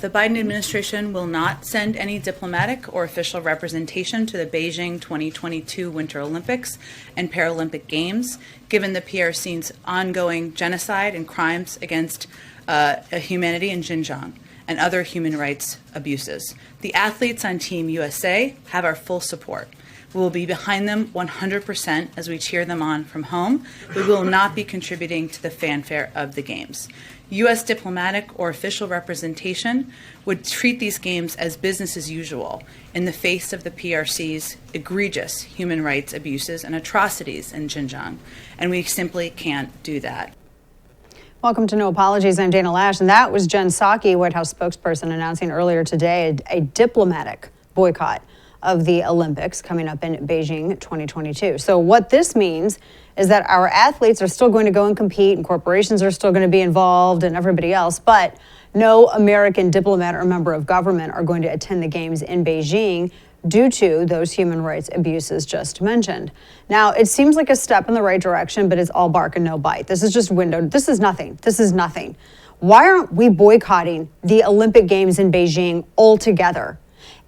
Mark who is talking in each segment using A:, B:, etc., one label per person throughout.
A: The Biden administration will not send any diplomatic or official representation to the Beijing 2022 Winter Olympics and Paralympic Games, given the PRC's ongoing genocide and crimes against humanity in Xinjiang and other human rights abuses. The athletes on Team USA have our full support. We will be behind them 100% as we cheer them on from home. We will not be contributing to the fanfare of the Games. U.S. diplomatic or official representation would treat these games as business as usual in the face of the PRC's egregious human rights abuses and atrocities in Xinjiang, and we simply can't do that.
B: Welcome to No Apologies. I'm Dana Lash, and that was Jen Psaki, White House spokesperson, announcing earlier today a diplomatic boycott of the Olympics coming up in Beijing 2022. So what this means is that our athletes are still going to go and compete, and corporations are still going to be involved, and everybody else, but no American diplomat or member of government are going to attend the games in Beijing due to those human rights abuses just mentioned. Now, it seems like a step in the right direction, but it's all bark and no bite. This is just this is nothing. Why aren't we boycotting the Olympic Games in Beijing altogether?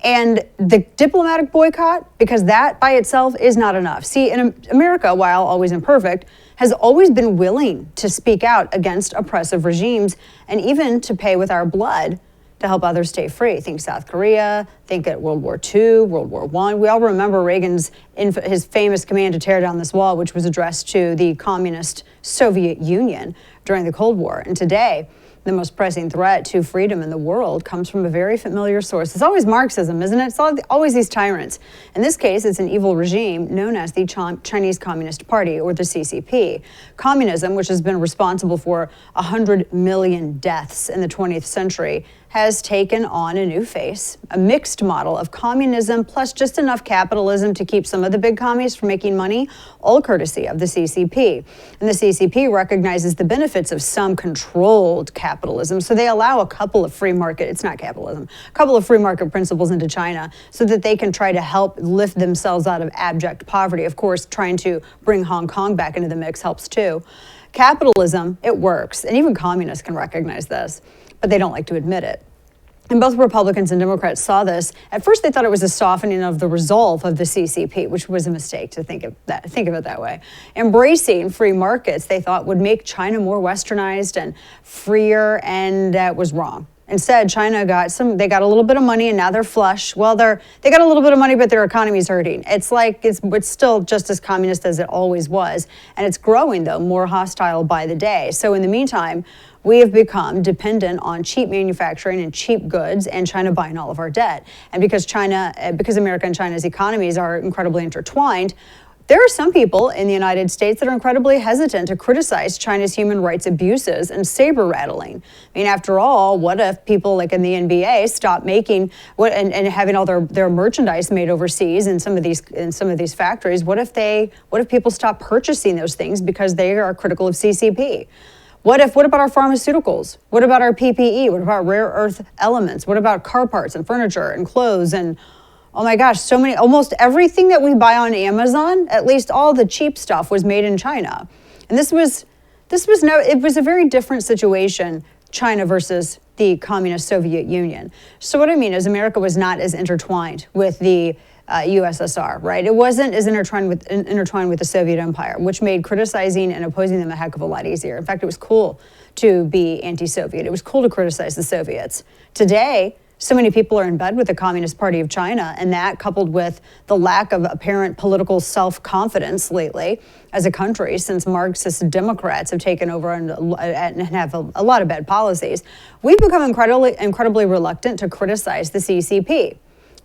B: And the diplomatic boycott, because that by itself is not enough. See, in America, while always imperfect, has always been willing to speak out against oppressive regimes and even to pay with our blood to help others stay free. Think South Korea, think at World War II, World War I. We all remember Reagan's his famous command to tear down this wall, which was addressed to the communist Soviet Union during the Cold War. And today, the most pressing threat to freedom in the world comes from a very familiar source. It's always Marxism, isn't it? It's always these tyrants. In this case, it's an evil regime known as the Chinese Communist Party, or the CCP. Communism, which has been responsible for 100 million deaths in the 20th century, has taken on a new face, a mixed model of communism plus just enough capitalism to keep some of the big commies from making money, all courtesy of the CCP. And the CCP recognizes the benefits of some controlled capitalism, so they allow a couple of free market, it's not capitalism, a couple of free market principles into China so that they can try to help lift themselves out of abject poverty. Of course, trying to bring Hong Kong back into the mix helps too. Capitalism, it works, and even communists can recognize this, but they don't like to admit it. And both Republicans and Democrats saw this. At first, they thought it was a softening of the resolve of the CCP, which was a mistake to think of it that way. Embracing free markets, they thought, would make China more westernized and freer, and that was wrong. Instead, China got a little bit of money, and now they're flush. Well, they got a little bit of money, but their economy's hurting. It's still just as communist as it always was, and it's growing, though, more hostile by the day. So in the meantime, we have become dependent on cheap manufacturing and cheap goods, and China buying all of our debt. And because America and China's economies are incredibly intertwined, there are some people in the United States that are incredibly hesitant to criticize China's human rights abuses and saber rattling. I mean, after all, what if people like in the NBA stop making and having all their merchandise made overseas in some of these factories? What if people stop purchasing those things because they are critical of CCP? What about our pharmaceuticals? What about our PPE? What about rare earth elements? What about car parts and furniture and clothes and, oh my gosh, almost everything that we buy on Amazon, at least all the cheap stuff, was made in China. And it was a very different situation, China versus the communist Soviet Union. So what I mean is America was not as intertwined with the USSR, right? It wasn't as intertwined with the Soviet Empire, which made criticizing and opposing them a heck of a lot easier. In fact, it was cool to be anti-Soviet. It was cool to criticize the Soviets. Today, so many people are in bed with the Communist Party of China, and that, coupled with the lack of apparent political self-confidence lately as a country, since Marxist Democrats have taken over and have a lot of bad policies, we've become incredibly reluctant to criticize the CCP.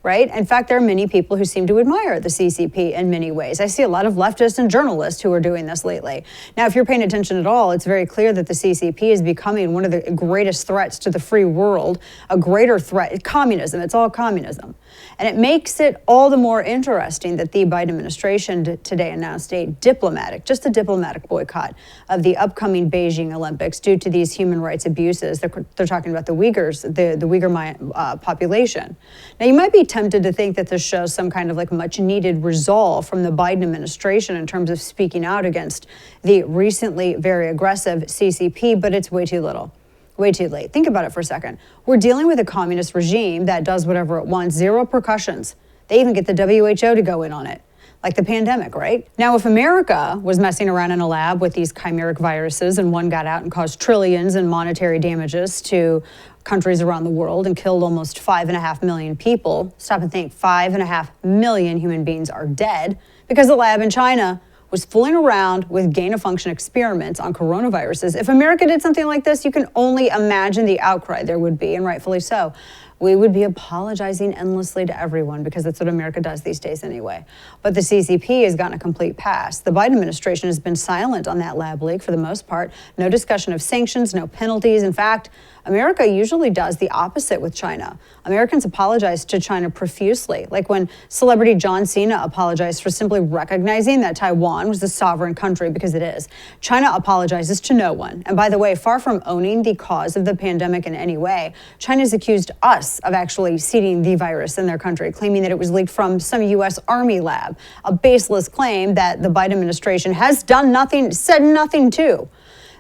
B: Right? In fact, there are many people who seem to admire the CCP in many ways. I see a lot of leftists and journalists who are doing this lately. Now, if you're paying attention at all, it's very clear that the CCP is becoming one of the greatest threats to the free world, a greater threat. Communism, it's all communism. And it makes it all the more interesting that the Biden administration today announced a diplomatic boycott of the upcoming Beijing Olympics due to these human rights abuses. They're talking about the Uyghurs, the Uyghur population. Now, you might be tempted to think that this shows some kind of much needed resolve from the Biden administration in terms of speaking out against the recently very aggressive CCP, but it's way too little. Way too late. Think about it for a second. We're dealing with a communist regime that does whatever it wants, zero repercussions. They even get the WHO to go in on it, like the pandemic, right? Now, if America was messing around in a lab with these chimeric viruses and one got out and caused trillions in monetary damages to countries around the world and killed almost 5.5 million people, stop and think, 5.5 million human beings are dead because the lab in China was fooling around with gain-of-function experiments on coronaviruses. If America did something like this, you can only imagine the outcry there would be, and rightfully so. We would be apologizing endlessly to everyone because that's what America does these days anyway. But the CCP has gotten a complete pass. The Biden administration has been silent on that lab leak for the most part. No discussion of sanctions, no penalties. In fact, America usually does the opposite with China. Americans apologize to China profusely, like when celebrity John Cena apologized for simply recognizing that Taiwan was a sovereign country, because it is. China apologizes to no one. And by the way, far from owning the cause of the pandemic in any way, China's accused us of actually seeding the virus in their country, claiming that it was leaked from some U.S. Army lab, a baseless claim that the Biden administration has done nothing, said nothing to.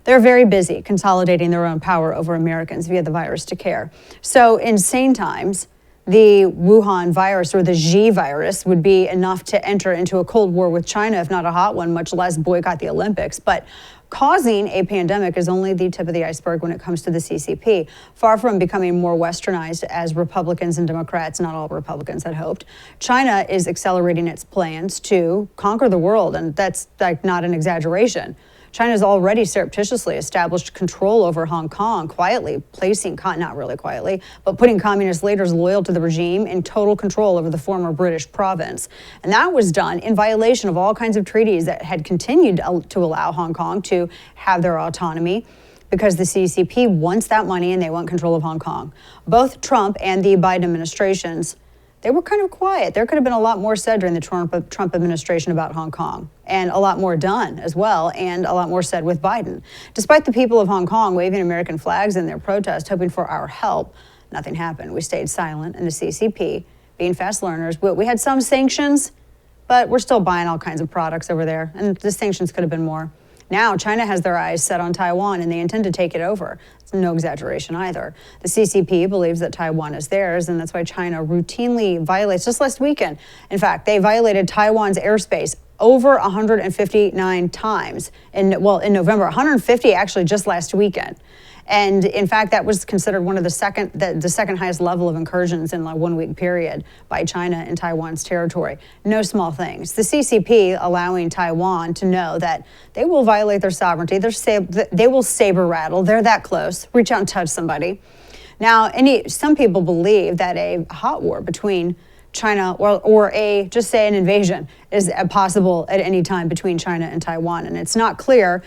B: They're very busy consolidating their own power over Americans via the virus to care. So in sane times, the Wuhan virus or the Xi virus would be enough to enter into a Cold War with China, if not a hot one, much less boycott the Olympics. But causing a pandemic is only the tip of the iceberg when it comes to the CCP. Far from becoming more westernized as Republicans and Democrats, not all Republicans had hoped, China is accelerating its plans to conquer the world, and that's like not an exaggeration. China's already surreptitiously established control over Hong Kong, quietly placing, not really quietly, but putting communist leaders loyal to the regime in total control over the former British province. And that was done in violation of all kinds of treaties that had continued to allow Hong Kong to have their autonomy, because the CCP wants that money and they want control of Hong Kong. Both Trump and the Biden administrations, they were kind of quiet. There could have been a lot more said during the Trump administration about Hong Kong, and a lot more done as well, and a lot more said with Biden. Despite the people of Hong Kong waving American flags in their protest, hoping for our help, nothing happened. We stayed silent, and the CCP, being fast learners, we had some sanctions, but we're still buying all kinds of products over there, and the sanctions could have been more. Now, China has their eyes set on Taiwan, and they intend to take it over. It's no exaggeration either. The CCP believes that Taiwan is theirs, and that's why China routinely violates, just last weekend, in fact, they violated Taiwan's airspace over 159 times in November, 150 actually just last weekend. And in fact, that was considered one of the second highest level of incursions in a 1 week period by China in Taiwan's territory. No small things. The CCP allowing Taiwan to know that they will violate their sovereignty. They will saber rattle. They're that close. Reach out and touch somebody. Now, some people believe that a hot war between China or just say an invasion is possible at any time between China and Taiwan, and it's not clear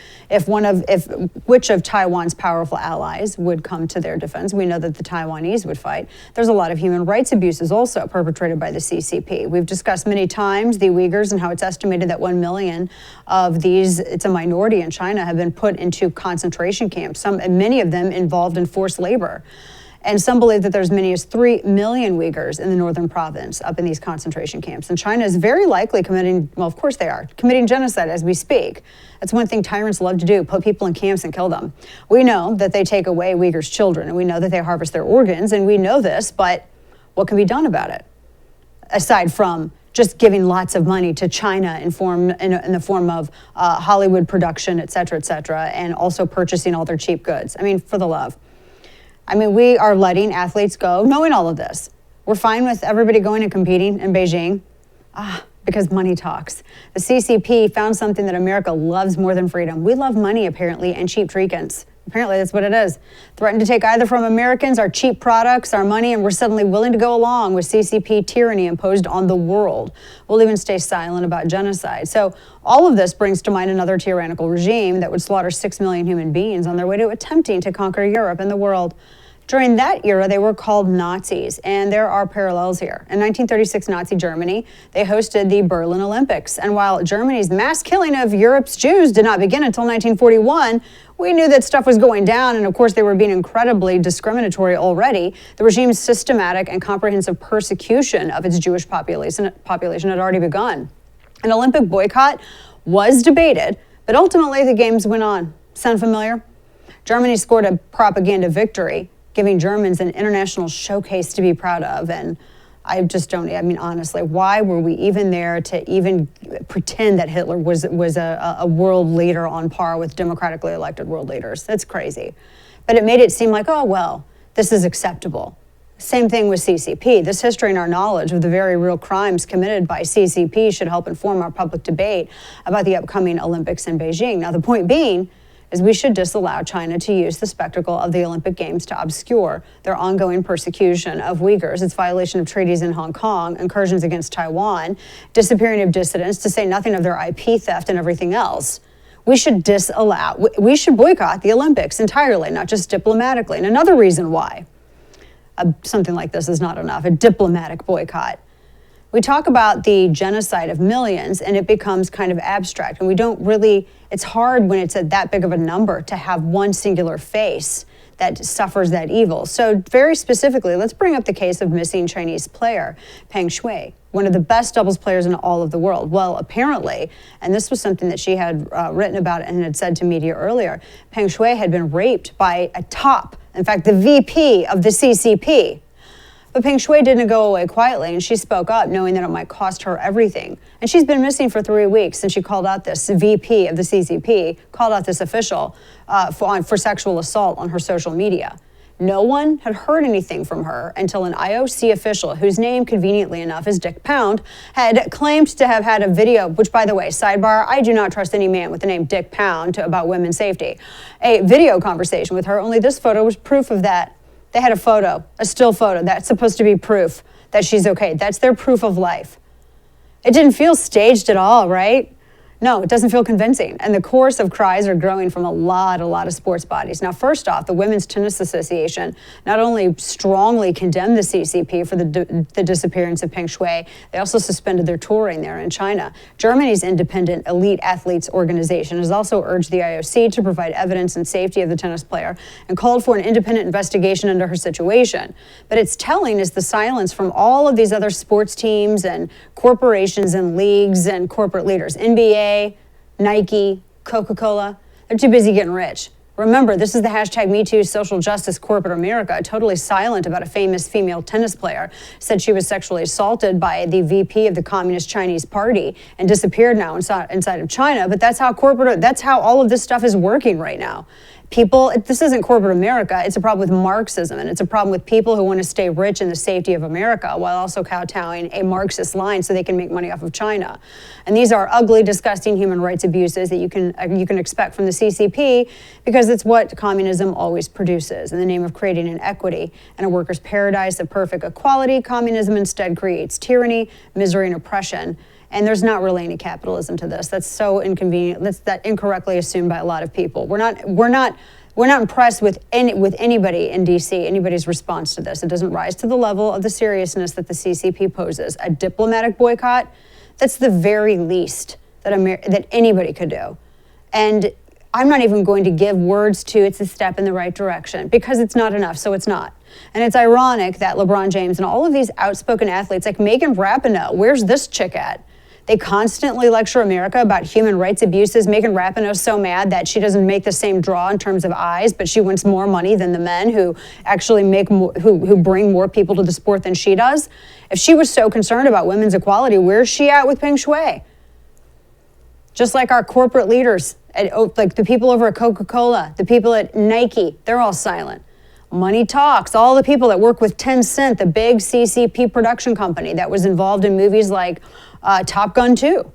B: which of Taiwan's powerful allies would come to their defense. We know that the Taiwanese would fight. There's a lot of human rights abuses also perpetrated by the CCP. We've discussed many times the Uyghurs and how it's estimated that 1 million of these, it's a minority in China, have been put into concentration camps. Many of them involved in forced labor. And some believe that there's as many as 3 million Uyghurs in the northern province up in these concentration camps. And China is very likely committing genocide as we speak. That's one thing tyrants love to do, put people in camps and kill them. We know that they take away Uyghurs' children, and we know that they harvest their organs, and we know this, but what can be done about it? Aside from just giving lots of money to China in the form of Hollywood production, et cetera, and also purchasing all their cheap goods. I mean, for the love. We are letting athletes go, knowing all of this. We're fine with everybody going and competing in Beijing, because money talks. The CCP found something that America loves more than freedom. We love money, apparently, and cheap trinkets. Apparently, that's what it is. Threatened to take either from Americans, our cheap products, our money, and we're suddenly willing to go along with CCP tyranny imposed on the world. We'll even stay silent about genocide. So all of this brings to mind another tyrannical regime that would slaughter 6 million human beings on their way to attempting to conquer Europe and the world. During that era, they were called Nazis, and there are parallels here. In 1936 Nazi Germany, they hosted the Berlin Olympics. And while Germany's mass killing of Europe's Jews did not begin until 1941, we knew that stuff was going down, and of course they were being incredibly discriminatory already. The regime's systematic and comprehensive persecution of its Jewish population had already begun. An Olympic boycott was debated, but ultimately the games went on. Sound familiar? Germany scored a propaganda victory, giving Germans an international showcase to be proud of. And I just don't, I mean, honestly, why were we even there to even pretend that Hitler was a world leader on par with democratically elected world leaders? That's crazy. But it made it seem like, oh, well, this is acceptable. Same thing with CCP. This history and our knowledge of the very real crimes committed by CCP should help inform our public debate about the upcoming Olympics in Beijing. Now, the point being is we should disallow China to use the spectacle of the Olympic Games to obscure their ongoing persecution of Uyghurs, its violation of treaties in Hong Kong, incursions against Taiwan, disappearing of dissidents, to say nothing of their IP theft and everything else. We should boycott the Olympics entirely, not just diplomatically. And another reason why something like this is not enough, a diplomatic boycott. We talk about the genocide of millions and it becomes kind of abstract, and we don't really, it's hard when it's at that big of a number to have one singular face that suffers that evil. So very specifically, let's bring up the case of missing Chinese player PENG, one of the best doubles players in all of the world. Well, apparently, and this was something that she had written about and had said to media earlier, PENG had been raped by a top, in fact, the VP of the CCP. But PENG didn't go away quietly, and she spoke up knowing that it might cost her everything. And she's been missing for 3 weeks, and she called out this VP of the CCP, called out this official for sexual assault on her social media. No one had heard anything from her until an IOC official, whose name conveniently enough is Dick Pound, had claimed to have had a video, which, by the way, sidebar, I do not trust any man with the name Dick Pound about women's safety. A video conversation with her, only this photo was proof of that. They had a photo, a still photo. That's supposed to be proof that she's okay. That's their proof of life. It didn't feel staged at all, right? No, it doesn't feel convincing. And the chorus of cries are growing from a lot of sports bodies. Now, first off, the Women's Tennis Association not only strongly condemned the CCP for the disappearance of PENG, they also suspended their touring there in China. Germany's independent elite athletes organization has also urged the IOC to provide evidence and safety of the tennis player and called for an independent investigation into her situation. But it's telling is the silence from all of these other sports teams and corporations and leagues and corporate leaders. NBA, Nike, Coca-Cola, they're too busy getting rich. Remember, this is the hashtag MeToo social justice corporate America, totally silent about a famous female tennis player, said she was sexually assaulted by the VP of the Communist Chinese Party and disappeared now inside of China. But that's how all of this stuff is working right now. People, this isn't corporate America, it's a problem with Marxism, and it's a problem with people who want to stay rich in the safety of America while also kowtowing a Marxist line so they can make money off of China. And these are ugly, disgusting human rights abuses that you can expect from the CCP, because it's what communism always produces. In the name of creating an equity and a workers' paradise of perfect equality, communism instead creates tyranny, misery, and oppression. And there's not really any capitalism to this. That's so inconvenient. That's incorrectly assumed by a lot of people. We're not impressed with anybody in DC, anybody's response to this. It doesn't rise to the level of the seriousness that the CCP poses. A diplomatic boycott, that's the very least that anybody could do. And I'm not even going to give words to it's a step in the right direction, because it's not enough, so it's not. And it's ironic that LeBron James and all of these outspoken athletes like Megan Rapinoe, where's this chick at? They constantly lecture America about human rights abuses. Megan Rapinoe's so mad that she doesn't make the same draw in terms of eyes, but she wants more money than the men who actually make more, who bring more people to the sport than she does. If she was so concerned about women's equality, where's she at with PENG? Just like our corporate leaders, like the people over at Coca-Cola, the people at Nike, they're all silent. Money talks. All the people that work with Tencent, the big CCP production company that was involved in movies like Top Gun 2.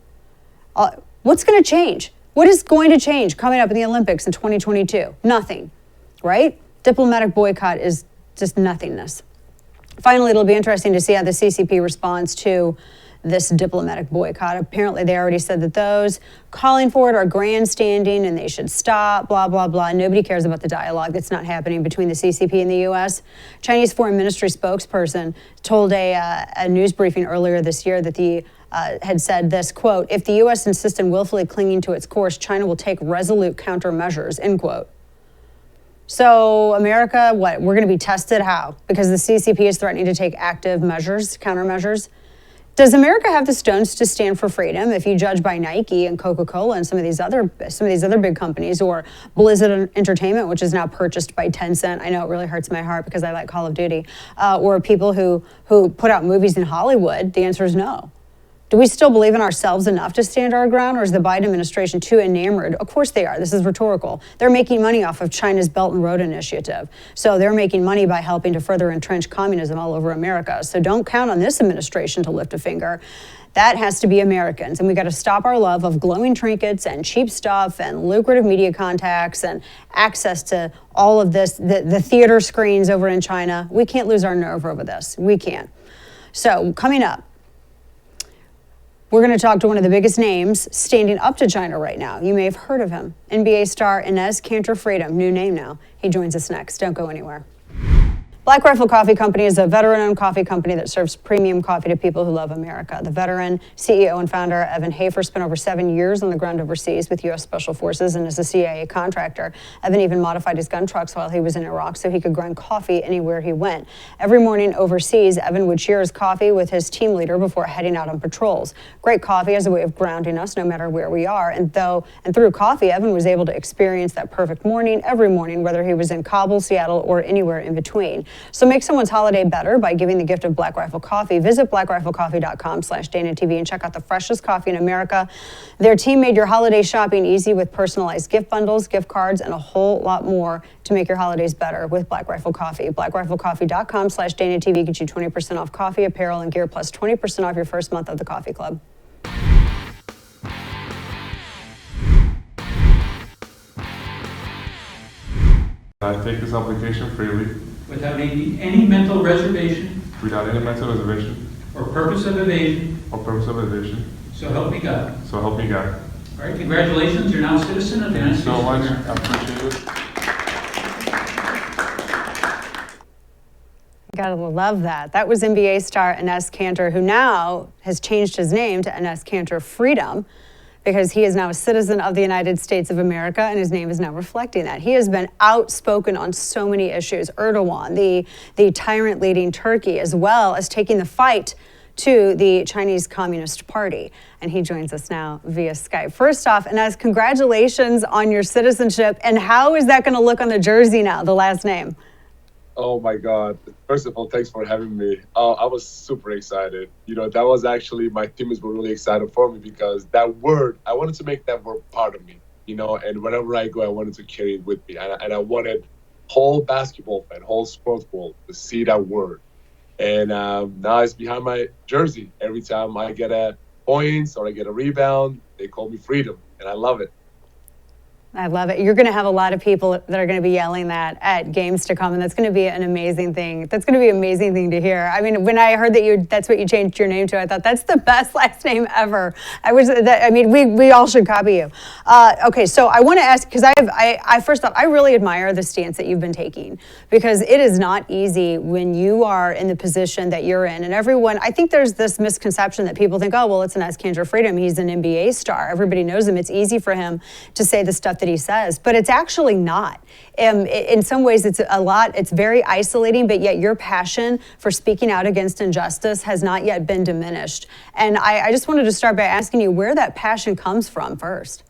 B: What's going to change? What is going to change coming up in the Olympics in 2022? Nothing, right? Diplomatic boycott is just nothingness. Finally, it'll be interesting to see how the CCP responds to this diplomatic boycott. Apparently, they already said that those calling for it are grandstanding and they should stop, blah, blah, blah. Nobody cares about the dialogue that's not happening between the CCP and the U.S. Chinese Foreign Ministry spokesperson told a news briefing earlier this year that had said this, quote, if the U.S. insists on willfully clinging to its course, China will take resolute countermeasures, end quote. So America, we're going to be tested how? Because the CCP is threatening to take active measures, countermeasures. Does America have the stones to stand for freedom? If you judge by Nike and Coca-Cola and some of these other big companies, or Blizzard Entertainment, which is now purchased by Tencent. I know it really hurts my heart because I like Call of Duty. Or people who put out movies in Hollywood. The answer is no. Do we still believe in ourselves enough to stand our ground, or is the Biden administration too enamored? Of course they are. This is rhetorical. They're making money off of China's Belt and Road Initiative. So they're making money by helping to further entrench communism all over America. So don't count on this administration to lift a finger. That has to be Americans. And we got to stop our love of glowing trinkets and cheap stuff and lucrative media contacts and access to all of this, the theater screens over in China. We can't lose our nerve over this. We can't. So coming up, we're going to talk to one of the biggest names standing up to China right now. You may have heard of him. NBA star Enes Kanter Freedom, new name now. He joins us next. Don't go anywhere. Black Rifle Coffee Company is a veteran-owned coffee company that serves premium coffee to people who love America. The veteran CEO and founder, Evan Hafer, spent over 7 years on the ground overseas with U.S. Special Forces and is a CIA contractor. Evan even modified his gun trucks while he was in Iraq so he could grind coffee anywhere he went. Every morning overseas, Evan would share his coffee with his team leader before heading out on patrols. Great coffee has a way of grounding us no matter where we are. And through coffee, Evan was able to experience that perfect morning every morning, whether he was in Kabul, Seattle, or anywhere in between. So make someone's holiday better by giving the gift of Black Rifle Coffee. Visit blackriflecoffee.com/DanaTV and check out the freshest coffee in America. Their team made your holiday shopping easy with personalized gift bundles, gift cards, and a whole lot more to make your holidays better with Black Rifle Coffee. blackriflecoffee.com/DanaTV gets you 20% off coffee, apparel, and gear, plus 20% off your first month of the Coffee Club.
C: I take this obligation freely,
D: without any mental reservation
C: without any mental reservation
D: or purpose of evasion, so help me God.
C: So help me God.
D: All right, congratulations, you're now a citizen of the United States.
C: So
D: of
C: much.
D: America.
C: I appreciate it.
B: Gotta love that. That was NBA star Enes Kanter, who now has changed his name to Enes Kanter Freedom, because he is now a citizen of the United States of America, and his name is now reflecting that. He has been outspoken on so many issues. Erdogan, the tyrant leading Turkey, as well as taking the fight to the Chinese Communist Party. And he joins us now via Skype. First off, Enes, congratulations on your citizenship. And how is that gonna look on the jersey now, the last name?
E: Oh my God. First of all, thanks for having me. I was super excited. That was actually, my teammates were really excited for me because that word, I wanted to make that word part of me, and wherever I go, I wanted to carry it with me. And I wanted whole basketball fan, whole sports world to see that word. And now it's behind my jersey. Every time I get a points or I get a rebound, they call me Freedom, and I love it.
B: I love it. You're going to have a lot of people that are going to be yelling that at games to come, and that's going to be an amazing thing. That's going to be an amazing thing to hear. I mean, when I heard that that's what you changed your name to, I thought that's the best last name ever. We all should copy you. Okay, so I want to ask, because I first thought, I really admire the stance that you've been taking, because it is not easy when you are in the position that you're in. And everyone, I think there's this misconception that people think, oh, well, it's Enes Kanter Freedom. He's an NBA star. Everybody knows him. It's easy for him to say the stuff that he says, but it's actually not. In some ways, it's very isolating, but yet your passion for speaking out against injustice has not yet been diminished. And I just wanted to start by asking you where that passion comes from first.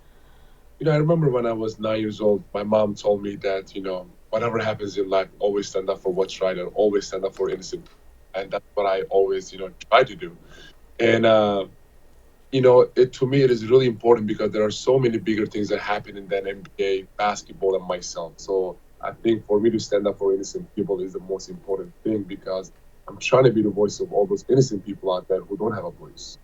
E: I remember when I was 9 years old, my mom told me that, whatever happens in life, always stand up for what's right and always stand up for innocent. And that's what I always, try to do. And, to me, it is really important because there are so many bigger things that happen in that NBA, basketball, and myself. So I think for me to stand up for innocent people is the most important thing, because I'm trying to be the voice of all those innocent people out there who don't have a voice.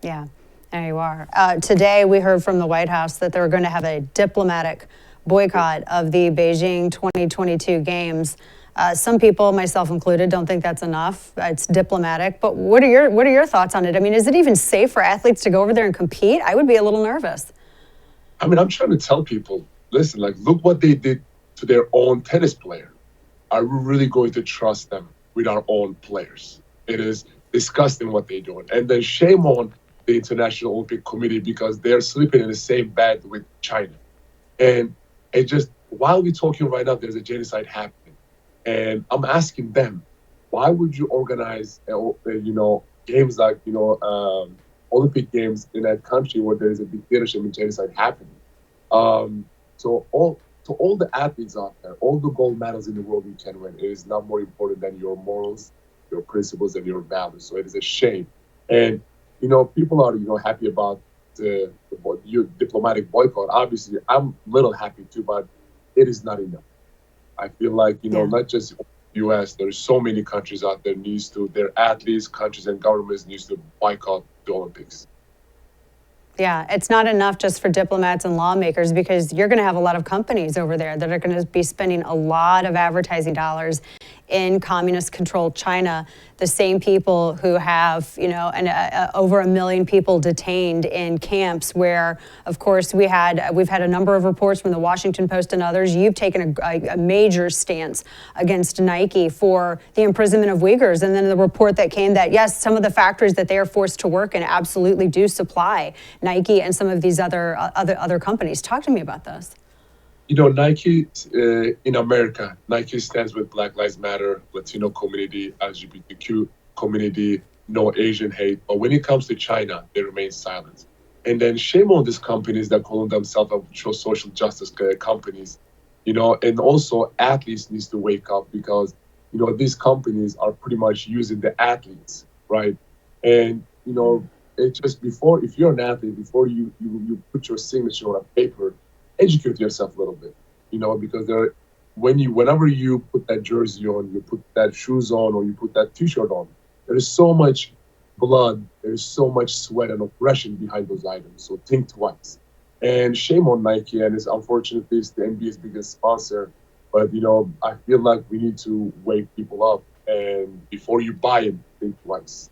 B: Yeah, there you are. Today, we heard from the White House that they're going to have a diplomatic boycott of the Beijing 2022 games. Some people, myself included, don't think that's enough. It's diplomatic, but what are your thoughts on it? I mean, is it even safe for athletes to go over there and compete? I would be a little nervous.
E: I mean, I'm trying to tell people, listen, look what they did to their own tennis player. Are we really going to trust them with our own players? It is disgusting what they're doing. And then shame on the International Olympic Committee, because they're sleeping in the same bed with China. And it just, while we're talking right now, there's a genocide happening. And I'm asking them, why would you organize, games like, Olympic Games in a country where there is a dictatorship and genocide happening. Um, so all the athletes out there, all the gold medals in the world you can win, it is not more important than your morals, your principles, and your values. So it is a shame. And people are happy about your diplomatic boycott. Obviously, I'm a little happy too, but it is not enough. I feel like
B: Yeah.
E: not just U.S. There's so many countries out there their athletes, countries, and governments needs to boycott the Olympics.
B: Yeah, it's not enough just for diplomats and lawmakers because you're going to have a lot of companies over there that are going to be spending a lot of advertising dollars in communist-controlled China. The same people who have, over 1 million people detained in camps where, of course, we've had a number of reports from the Washington Post and others. You've taken a major stance against Nike for the imprisonment of Uyghurs. And then the report that came that, yes, some of the factories that they are forced to work in absolutely do supply Nike and some of these other companies. Talk to me about this.
E: Nike in America, Nike stands with Black Lives Matter, Latino community, LGBTQ community, no Asian hate. But when it comes to China, they remain silent. And then shame on these companies that call themselves social justice companies. And also athletes needs to wake up because these companies are pretty much using the athletes, right? And it's just if you're an athlete, before you put your signature on a paper, educate yourself a little bit, because whenever you put that jersey on, you put that shoes on, or you put that T-shirt on, there is so much blood, there is so much sweat and oppression behind those items. So think twice. And shame on Nike, and unfortunately it's the NBA's biggest sponsor. But I feel like we need to wake people up, and before you buy it, think twice.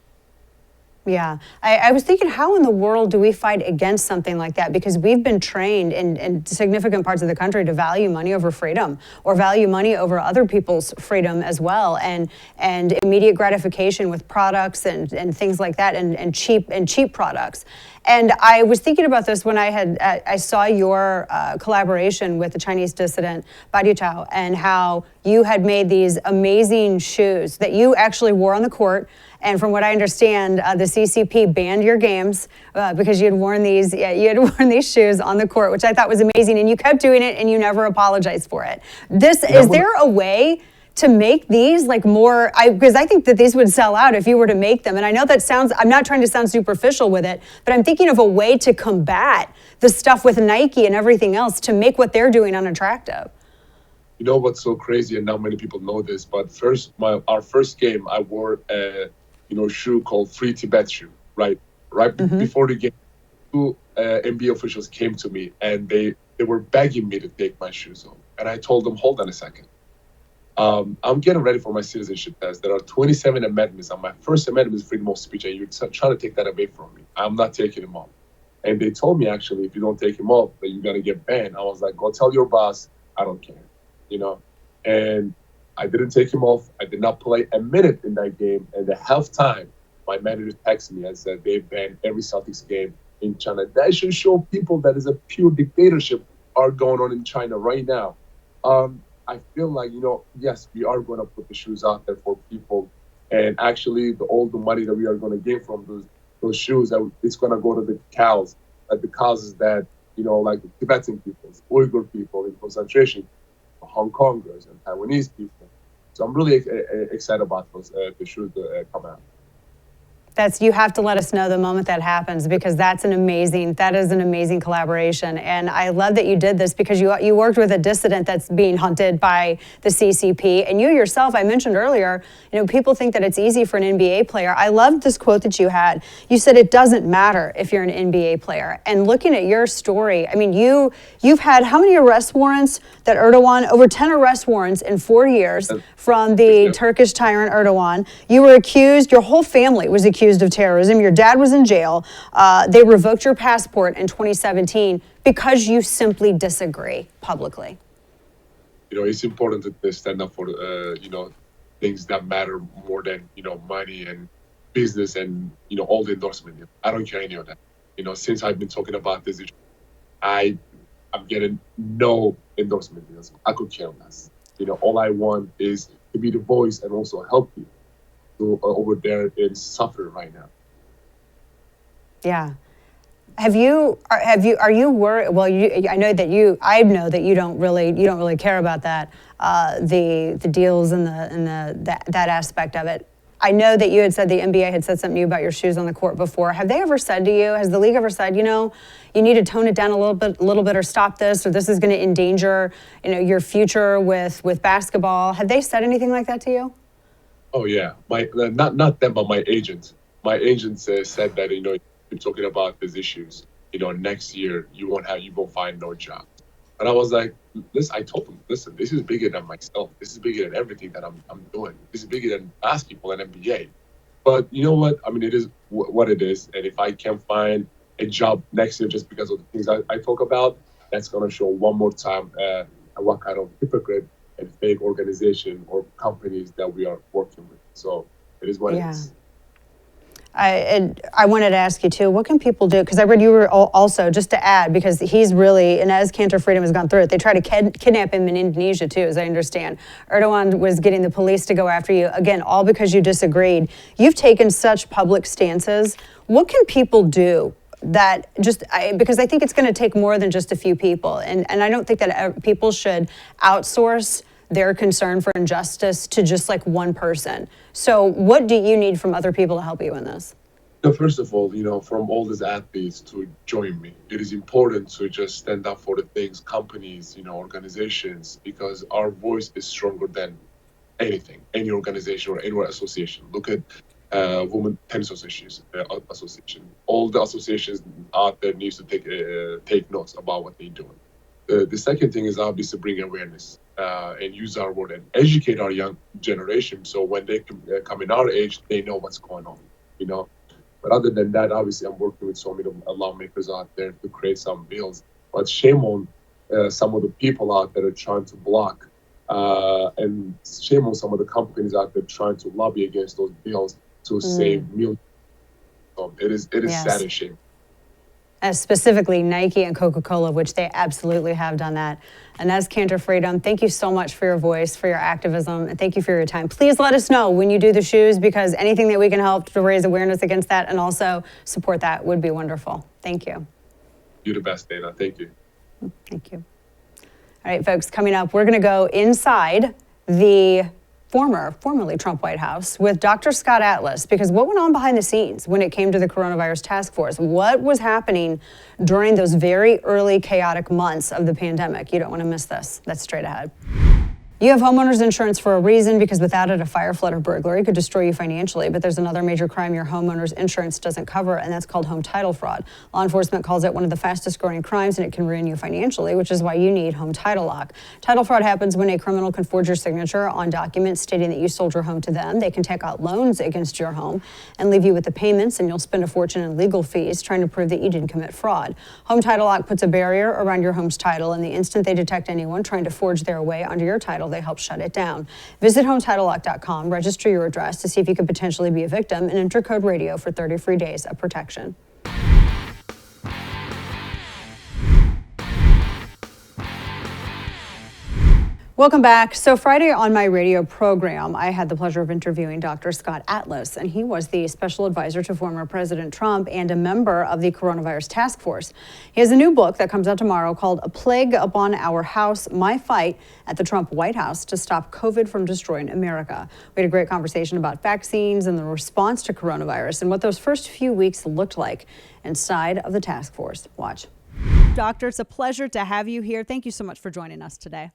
B: Yeah, I was thinking, how in the world do we fight against something like that? Because we've been trained in significant parts of the country to value money over freedom, or value money over other people's freedom as well, and immediate gratification with products and things like that, and cheap products. And I was thinking about this when I saw your collaboration with the Chinese dissident Baidu Chao, and how you had made these amazing shoes that you actually wore on the court. And from what I understand, the CCP banned your games because you had worn these. Yeah, you had worn these shoes on the court, which I thought was amazing. And you kept doing it, and you never apologized for it. Is there a way to make these more? Because I think that these would sell out if you were to make them. And I know that sounds. I'm not trying to sound superficial with it, but I'm thinking of a way to combat the stuff with Nike and everything else to make what they're doing unattractive.
E: You know what's so crazy, and not many people know this, but our first game, I wore a shoe called Free Tibet shoe, right? Before the game, two NBA officials came to me, and they were begging me to take my shoes off. And I told them, hold on a second. I'm getting ready for my citizenship test. There are 27 amendments. And my first amendment is freedom of speech, and you're trying to take that away from me. I'm not taking them off. And they told me, actually, if you don't take them off, that you're going to get banned. I was like, go tell your boss, I don't care, And I didn't take him off. I did not play a minute in that game. And the halftime, my manager texted me and said they banned every Celtics game in China. That should show people that is a pure dictatorship are going on in China right now. I feel like, yes, we are going to put the shoes out there for people. And actually, all the money that we are going to gain from those shoes, it's going to go to the causes that, like the Tibetan people, Uyghur people in concentration, Hong Kongers and Taiwanese people. So I'm really excited about the shoes that come out.
B: You have to let us know the moment that happens, because that is an amazing collaboration. And I love that you did this because you worked with a dissident that's being hunted by the CCP. And you yourself, I mentioned earlier, people think that it's easy for an NBA player. I loved this quote that you had. You said it doesn't matter if you're an NBA player. And looking at your story, I mean, you've had how many arrest warrants that Erdogan, over 10 arrest warrants in 4 years from the Turkish tyrant Erdogan. You were accused, your whole family was accused of terrorism. Your dad was in jail. They revoked your passport in 2017 because you simply disagree publicly.
E: It's important to stand up for, things that matter more than, money and business and, all the endorsement. I don't care any of that. Since I've been talking about this issue, I'm getting no endorsement deals. I could care less. All I want is to be the voice and also help people. over there and suffer right now.
B: Yeah. Are you worried? Well, I know that you don't really care about that, the deals and that aspect of it. I know that you had said the NBA had said something to you about your shoes on the court before. Have they ever said to you, has the league ever said, you need to tone it down a little bit or stop this, or this is going to endanger, your future with basketball? Have they said anything like that to you?
E: Oh yeah, not them, but my agent. My agent said that you're talking about these issues. Next year you won't find no job. And I was like, listen, I told him, listen, this is bigger than myself. This is bigger than everything that I'm doing. This is bigger than basketball and NBA. But you know what? I mean, it is what it is. And if I can find a job next year just because of the things I talk about, that's going to show one more time what kind of hypocrite and fake organization or companies that we are working with. So it is what it is.
B: I wanted to ask you too, what can people do? Because I read you were also, just to add, because he's really, Enes Kanter Freedom has gone through it. They tried to kidnap him in Indonesia too, as I understand. Erdogan was getting the police to go after you, again, all because you disagreed. You've taken such public stances. What can people do that because I think it's going to take more than just a few people. And I don't think that people should outsource their concern for injustice to just like one person. So what do you need from other people to help you in this?
E: First of all, from all these athletes to join me, it is important to just stand up for the things, companies, organizations, because our voice is stronger than anything, any organization or any association. Look at Women Tennis Association. All the associations out there needs to take notes about what they're doing. The second thing is obviously bring awareness and use our word and educate our young generation. So when they come in our age, they know what's going on, But other than that, obviously, I'm working with so many lawmakers out there to create some bills. But shame on some of the people out there trying to block, and shame on some of the companies out there trying to lobby against those bills to save millions. So it is
B: Yes.
E: sad and shame.
B: Specifically Nike and Coca-Cola, which they absolutely have done that. Enes Kanter Freedom, thank you so much for your voice, for your activism, and thank you for your time. Please let us know when you do the shoes, because anything that we can help to raise awareness against that and also support that would be wonderful. Thank you.
E: You're the best, Dana. Thank you.
B: Thank you. All right, folks, coming up, we're going to go inside the formerly Trump White House with Dr. Scott Atlas, because what went on behind the scenes when it came to the coronavirus task force? What was happening during those very early chaotic months of the pandemic? You don't want to miss this. That's straight ahead. You have homeowners insurance for a reason, because without it, a fire, flood, or burglary could destroy you financially. But there's another major crime your homeowner's insurance doesn't cover, and that's called home title fraud. Law enforcement calls it one of the fastest growing crimes, and it can ruin you financially, which is why you need Home Title Lock. Title fraud happens when a criminal can forge your signature on documents stating that you sold your home to them. They can take out loans against your home and leave you with the payments, and you'll spend a fortune in legal fees trying to prove that you didn't commit fraud. Home Title Lock puts a barrier around your home's title, and the instant they detect anyone trying to forge their way onto your title, they help shut it down. Visit HometitleLock.com, register your address to see if you could potentially be a victim, and enter code radio for 30 free days of protection. Welcome back. So Friday on my radio program, I had the pleasure of interviewing Dr. Scott Atlas, and he was the special advisor to former President Trump and a member of the coronavirus task force. He has a new book that comes out tomorrow called A Plague Upon Our House, My Fight at the Trump White House to Stop COVID from Destroying America. We had a great conversation about vaccines and the response to coronavirus and what those first few weeks looked like inside of the task force. Watch. Doctor, it's a pleasure to have you here. Thank you so much for joining us today.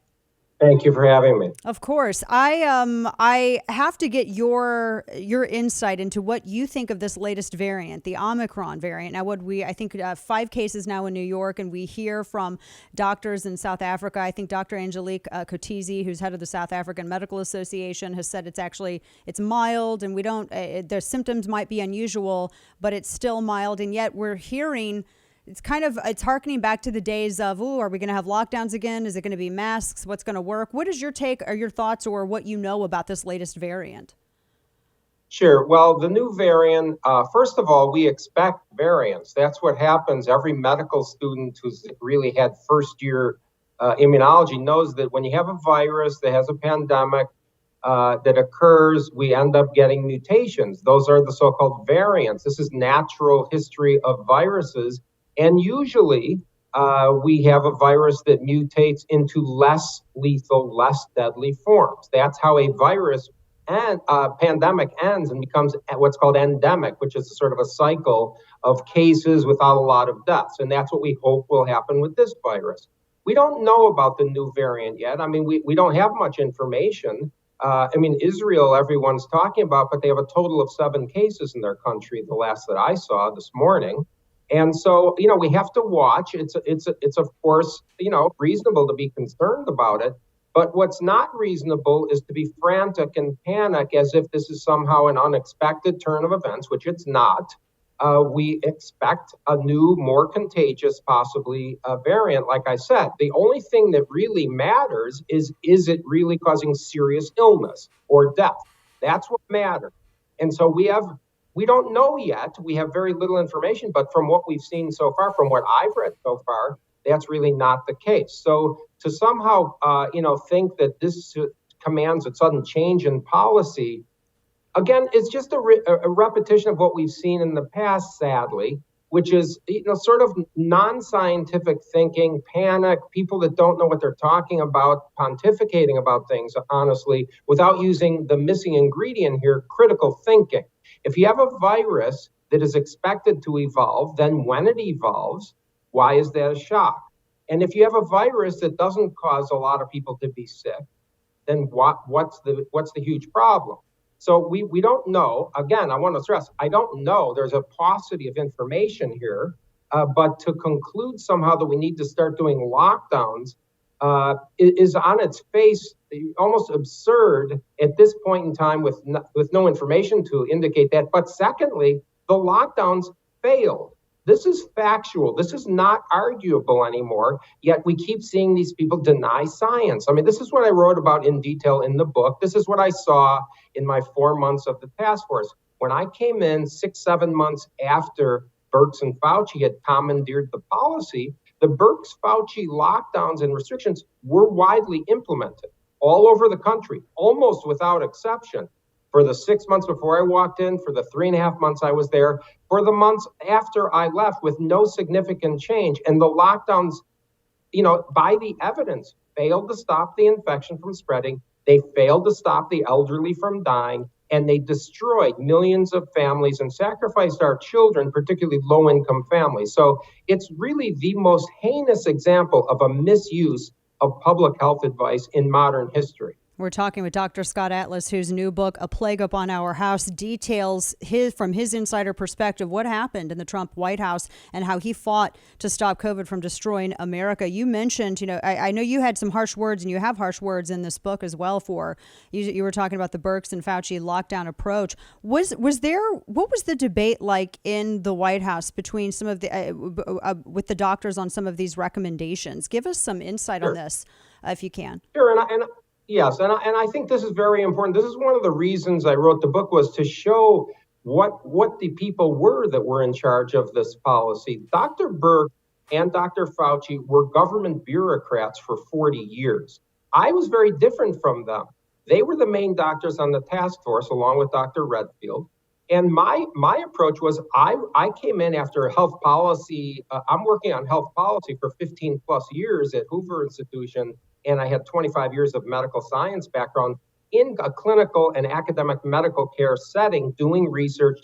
F: Thank you for having me.
B: Of course. I have to get your insight into what you think of this latest variant, the Omicron variant. Now, I think 5 cases now in New York, and we hear from doctors in South Africa. I think Dr. Angelique Kotisi, who's head of the South African Medical Association, has said it's mild, and we don't, the symptoms might be unusual, but it's still mild. And yet we're hearing it's harkening back to the days of, are we going to have lockdowns again? Is it going to be masks? What's going to work? What is your take or your thoughts or what you know about this latest variant?
F: Sure. Well, the new variant, first of all, we expect variants. That's what happens. Every medical student who's really had first year immunology knows that when you have a virus that has a pandemic, that occurs, we end up getting mutations. Those are the so-called variants. This is natural history of viruses. And usually we have a virus that mutates into less lethal, less deadly forms. That's how a virus and pandemic ends and becomes what's called endemic, which is sort of a cycle of cases without a lot of deaths. And that's what we hope will happen with this virus. We don't know about the new variant yet. I mean, we don't have much information. Israel, everyone's talking about, but they have a total of 7 cases in their country, the last that I saw this morning. And so, we have to watch. It's of course, reasonable to be concerned about it. But what's not reasonable is to be frantic and panic as if this is somehow an unexpected turn of events, which it's not. We expect a new, more contagious, possibly variant, like I said. The only thing that really matters is it really causing serious illness or death? That's what matters. And so we don't know yet. We have very little information, but from what we've seen so far, from what I've read so far, that's really not the case. So to somehow, think that this commands a sudden change in policy, again, it's just a repetition of what we've seen in the past, sadly, which is, sort of non-scientific thinking, panic, people that don't know what they're talking about, pontificating about things, honestly, without using the missing ingredient here, critical thinking. If you have a virus that is expected to evolve, then when it evolves, why is that a shock? And if you have a virus that doesn't cause a lot of people to be sick, then what's the huge problem? So we don't know. Again, I want to stress, I don't know. There's a paucity of information here, but to conclude somehow that we need to start doing lockdowns is on its face almost absurd at this point in time with no information to indicate that. But secondly, the lockdowns failed. This is factual. This is not arguable anymore, yet we keep seeing these people deny science. I mean, this is what I wrote about in detail in the book. This is what I saw in my 4 months of the task force. When I came in 6-7 months after Birx and Fauci had commandeered the policy, the Birx-Fauci lockdowns and restrictions were widely implemented all over the country, almost without exception. For the 6 months before I walked in, for the 3.5 months I was there, for the months after I left with no significant change. And the lockdowns, by the evidence, failed to stop the infection from spreading. They failed to stop the elderly from dying. And they destroyed millions of families and sacrificed our children, particularly low-income families. So it's really the most heinous example of a misuse of public health advice in modern history.
B: We're talking with Dr. Scott Atlas, whose new book, A Plague Upon Our House, details from his insider perspective what happened in the Trump White House and how he fought to stop COVID from destroying America. You mentioned, I know you had some harsh words, and you have harsh words in this book as well. You were talking about the Birx and Fauci lockdown approach. What was the debate like in the White House between some of the with the doctors on some of these recommendations? Give us some insight on this, if you can.
F: Sure, Yes, and I think this is very important. This is one of the reasons I wrote the book, was to show what the people were that were in charge of this policy. Dr. Birx and Dr. Fauci were government bureaucrats for 40 years. I was very different from them. They were the main doctors on the task force, along with Dr. Redfield. And my approach was I came in after health policy. I'm working on health policy for 15 plus years at Hoover Institution. And I had 25 years of medical science background in a clinical and academic medical care setting, doing research,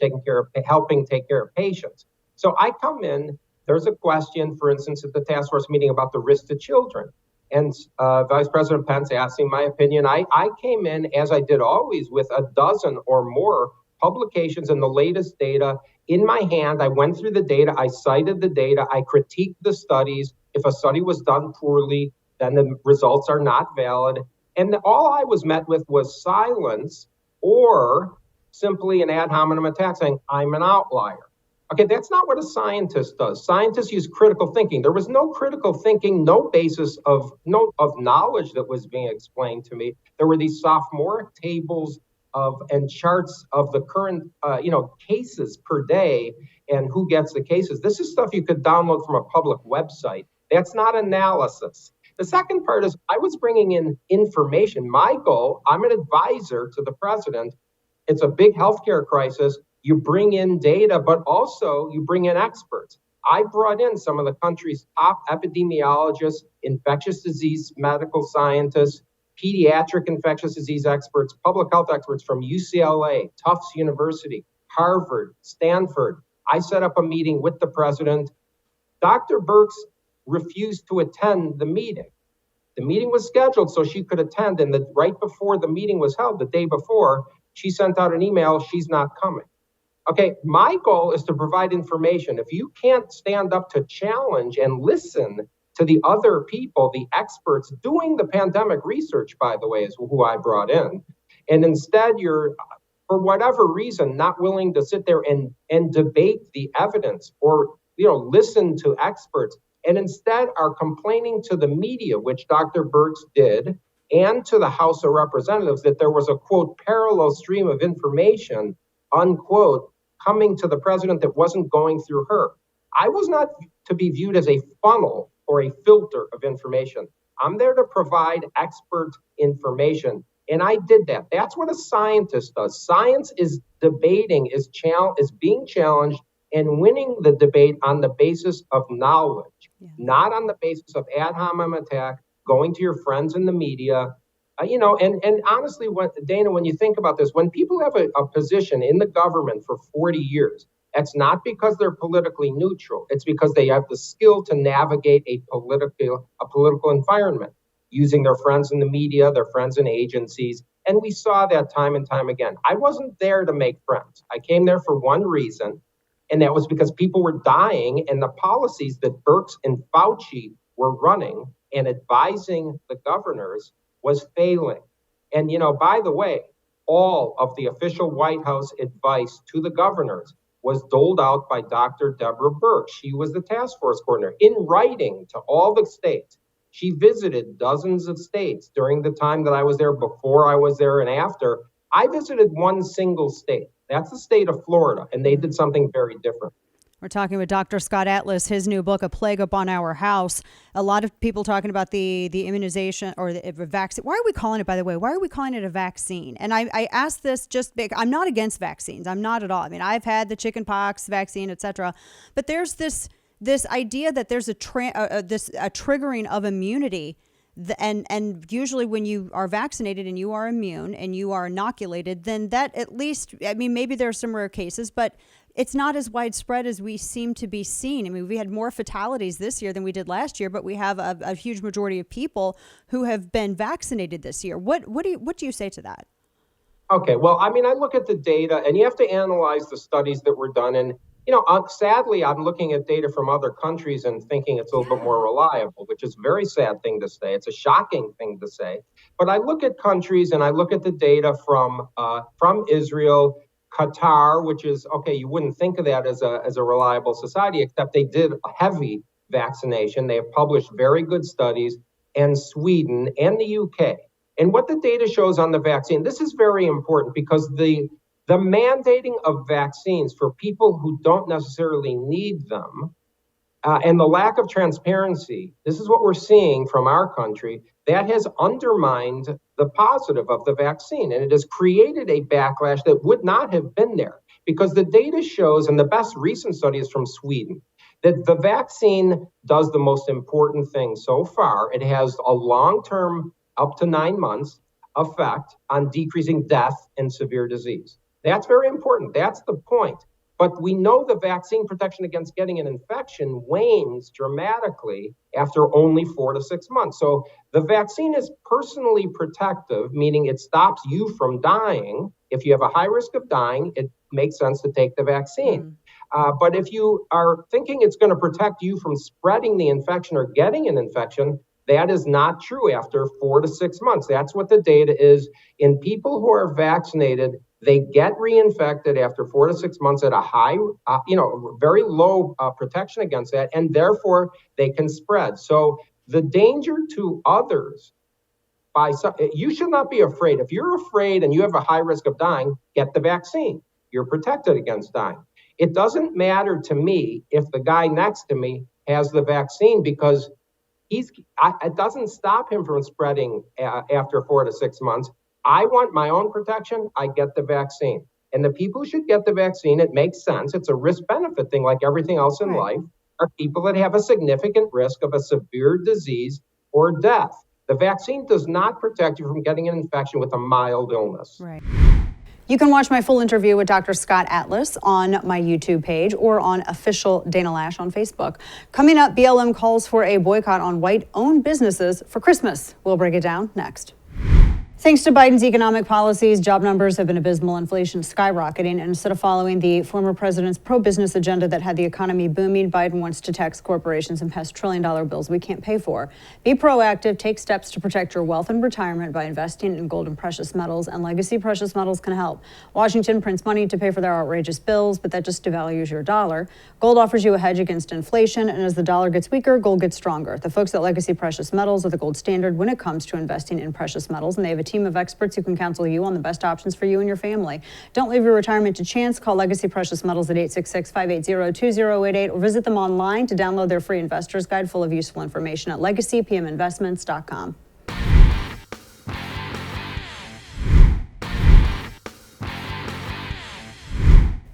F: helping take care of patients. So I come in, there's a question, for instance, at the task force meeting about the risk to children. And Vice President Pence asking my opinion. I came in, as I did always, with a dozen or more publications and the latest data in my hand. I went through the data, I cited the data, I critiqued the studies. If a study was done poorly, then the results are not valid. And all I was met with was silence or simply an ad hominem attack saying, I'm an outlier. Okay, that's not what a scientist does. Scientists use critical thinking. There was no critical thinking, no basis of knowledge that was being explained to me. There were these sophomoric tables and charts of the current cases per day and who gets the cases. This is stuff you could download from a public website. That's not analysis. The second part is I was bringing in information. My goal, I'm an advisor to the president. It's a big healthcare crisis. You bring in data, but also you bring in experts. I brought in some of the country's top epidemiologists, infectious disease medical scientists, pediatric infectious disease experts, public health experts from UCLA, Tufts University, Harvard, Stanford. I set up a meeting with the president. Dr. Birx refused to attend the meeting. The meeting was scheduled so she could attend, and right before the meeting was held, the day before, she sent out an email, she's not coming. Okay, my goal is to provide information. If you can't stand up to challenge and listen to the other people, the experts doing the pandemic research, by the way, is who I brought in, and instead you're, for whatever reason, not willing to sit there and debate the evidence or listen to experts, and instead are complaining to the media, which Dr. Birx did, and to the House of Representatives that there was a, quote, parallel stream of information, unquote, coming to the president that wasn't going through her. I was not to be viewed as a funnel or a filter of information. I'm there to provide expert information. And I did that. That's what a scientist does. Science is debating, is being challenged and winning the debate on the basis of knowledge, not on the basis of ad hominem attack, going to your friends in the media. And honestly, Dana, when you think about this, when people have a position in the government for 40 years, that's not because they're politically neutral. It's because they have the skill to navigate a political environment using their friends in the media, their friends in agencies. And we saw that time and time again. I wasn't there to make friends. I came there for one reason, and that was because people were dying, and the policies that Birx and Fauci were running and advising the governors was failing. And, by the way, all of the official White House advice to the governors was doled out by Dr. Deborah Birx. She was the task force coordinator in writing to all the states. She visited dozens of states during the time that I was there, before I was there, and after. I visited one single state. That's the state of Florida, and they did something very different.
B: We're talking with Dr. Scott Atlas, his new book, A Plague Upon Our House. A lot of people talking about the immunization or the vaccine. Why are we calling it, by the way, why are we calling it a vaccine? And I asked this I'm not against vaccines. I'm not at all. I mean, I've had the chicken pox vaccine, etc. But there's this idea that there's a triggering of immunity. And usually when you are vaccinated and you are immune and you are inoculated, then that at least, I mean, maybe there are some rare cases, but it's not as widespread as we seem to be seeing. I mean, we had more fatalities this year than we did last year, but we have a huge majority of people who have been vaccinated this year. What do you say to that?
F: Okay, well, I mean, I look at the data, and you have to analyze the studies that were done. And, sadly, I'm looking at data from other countries and thinking it's a little bit more reliable, which is a very sad thing to say. It's a shocking thing to say. But I look at countries and I look at the data from Israel, Qatar, which is, okay, you wouldn't think of that as a reliable society, except they did heavy vaccination. They have published very good studies, and Sweden and the UK. And what the data shows on the vaccine, this is very important because the mandating of vaccines for people who don't necessarily need them, and the lack of transparency, this is what we're seeing from our country, that has undermined the positive of the vaccine. And it has created a backlash that would not have been there, because the data shows, and the best recent study is from Sweden, that the vaccine does the most important thing so far. It has a long-term, up to 9 months, effect on decreasing death and severe disease. That's very important. That's the point. But we know the vaccine protection against getting an infection wanes dramatically after only 4 to 6 months. So the vaccine is personally protective, meaning it stops you from dying. If you have a high risk of dying, it makes sense to take the vaccine. But if you are thinking it's going to protect you from spreading the infection or getting an infection, that is not true after 4 to 6 months. That's what the data is. In people who are vaccinated, they get reinfected after 4 to 6 months at a high, very low protection against that, and therefore they can spread. So the danger to others, you should not be afraid. If you're afraid and you have a high risk of dying, get the vaccine. You're protected against dying. It doesn't matter to me if the guy next to me has the vaccine, because It doesn't stop him from spreading after 4 to 6 months. I want my own protection. I get the vaccine. And the people who should get the vaccine, it makes sense. It's a risk-benefit thing like everything else in life, are people that have a significant risk of a severe disease or death. The vaccine does not protect you from getting an infection with a mild illness.
B: Right. You can watch my full interview with Dr. Scott Atlas on my YouTube page or on Official Dana Lash on Facebook. Coming up, BLM calls for a boycott on white-owned businesses for Christmas. We'll break it down next. Thanks to Biden's economic policies, job numbers have been abysmal, inflation skyrocketing, and instead of following the former president's pro-business agenda that had the economy booming, Biden wants to tax corporations and pass trillion-dollar bills we can't pay for. Be proactive, take steps to protect your wealth and retirement by investing in gold and precious metals, and Legacy Precious Metals can help. Washington prints money to pay for their outrageous bills, but that just devalues your dollar. Gold offers you a hedge against inflation, and as the dollar gets weaker, gold gets stronger. The folks at Legacy Precious Metals are the gold standard when it comes to investing in precious metals, and they have a team of experts who can counsel you on the best options for you and your family. Don't leave your retirement to chance. Call Legacy Precious Metals at 866-580-2088 or visit them online to download their free investor's guide full of useful information at legacypminvestments.com.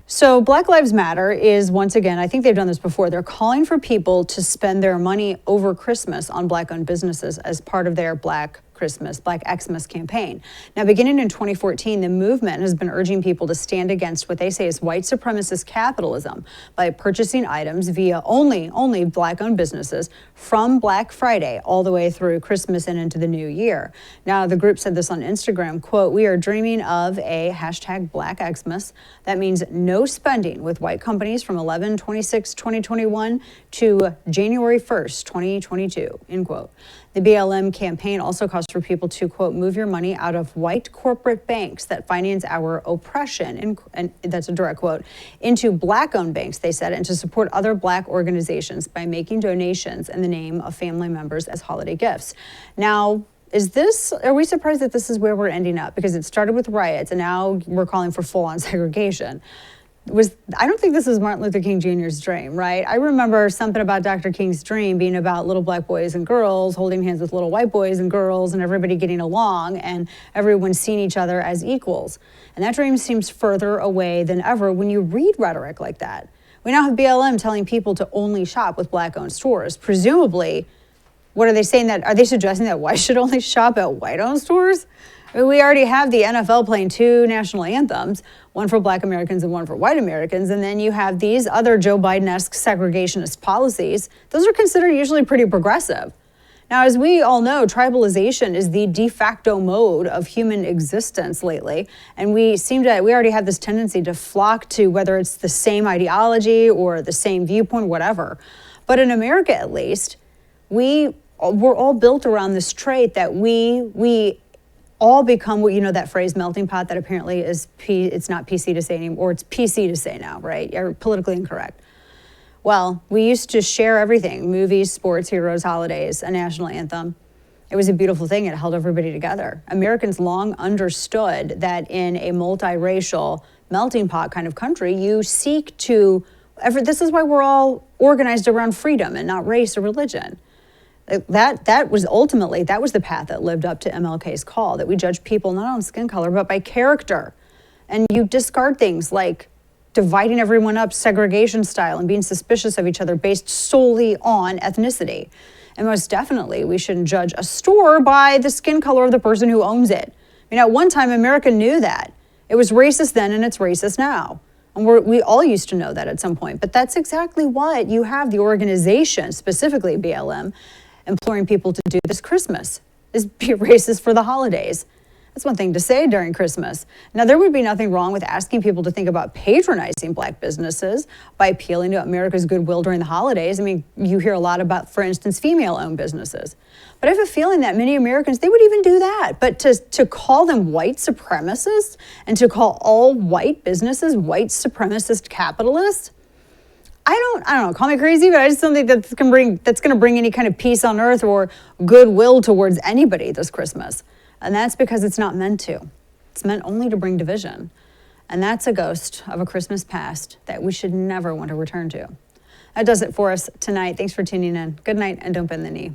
B: So Black Lives Matter is, once again, I think they've done this before, they're calling for people to spend their money over Christmas on Black-owned businesses as part of their Black Xmas campaign. Now, beginning in 2014, the movement has been urging people to stand against what they say is white supremacist capitalism by purchasing items via only Black-owned businesses from Black Friday all the way through Christmas and into the new year. Now, the group said this on Instagram, quote, "We are dreaming of a hashtag Black Xmas. That means no spending with white companies from 11/26/2021 to January 1st, 2022, end quote. The BLM campaign also calls for people to, quote, move your money out of white corporate banks that finance our oppression, and that's a direct quote, into Black-owned banks, they said, and to support other Black organizations by making donations in the name of family members as holiday gifts." Now, are we surprised that this is where we're ending up? Because it started with riots and now we're calling for full-on segregation. I don't think this was Martin Luther King Jr.'s dream, right? I remember something about Dr. King's dream being about little Black boys and girls holding hands with little white boys and girls and everybody getting along and everyone seeing each other as equals. And that dream seems further away than ever when you read rhetoric like that. We now have BLM telling people to only shop with Black-owned stores. Presumably, what are they saying? Are they suggesting that whites should only shop at white-owned stores? I mean, we already have the NFL playing two national anthems, one for Black Americans and one for white Americans. And then you have these other Joe Biden-esque segregationist policies. Those are considered usually pretty progressive. Now, as we all know, tribalization is the de facto mode of human existence lately. And we already have this tendency to flock to whether it's the same ideology or the same viewpoint, whatever. But in America, at least, we're all built around this trait that we all become what, that phrase melting pot that apparently it's not PC to say anymore, or it's PC to say now, right? You're politically incorrect. Well, we used to share everything, movies, sports, heroes, holidays, a national anthem. It was a beautiful thing. It held everybody together. Americans long understood that in a multiracial melting pot kind of country, you seek to, this is why we're all organized around freedom and not race or religion. That was the path that lived up to MLK's call, that we judge people not on skin color, but by character. And you discard things like dividing everyone up segregation style and being suspicious of each other based solely on ethnicity. And most definitely, we shouldn't judge a store by the skin color of the person who owns it. I mean, at one time, America knew that. It was racist then and it's racist now. And we all used to know that at some point. But that's exactly what you have the organization, specifically BLM, imploring people to do this Christmas, is be racist for the holidays. That's one thing to say during Christmas. Now, there would be nothing wrong with asking people to think about patronizing Black businesses by appealing to America's goodwill during the holidays. I mean, you hear a lot about, for instance, female-owned businesses. But I have a feeling that many Americans, they would even do that. But to call them white supremacists and to call all white businesses white supremacist capitalists, I don't know, call me crazy, but I just don't think that's going to bring any kind of peace on earth or goodwill towards anybody this Christmas. And that's because it's not meant to. It's meant only to bring division. And that's a ghost of a Christmas past that we should never want to return to. That does it for us tonight. Thanks for tuning in. Good night, and don't bend the knee.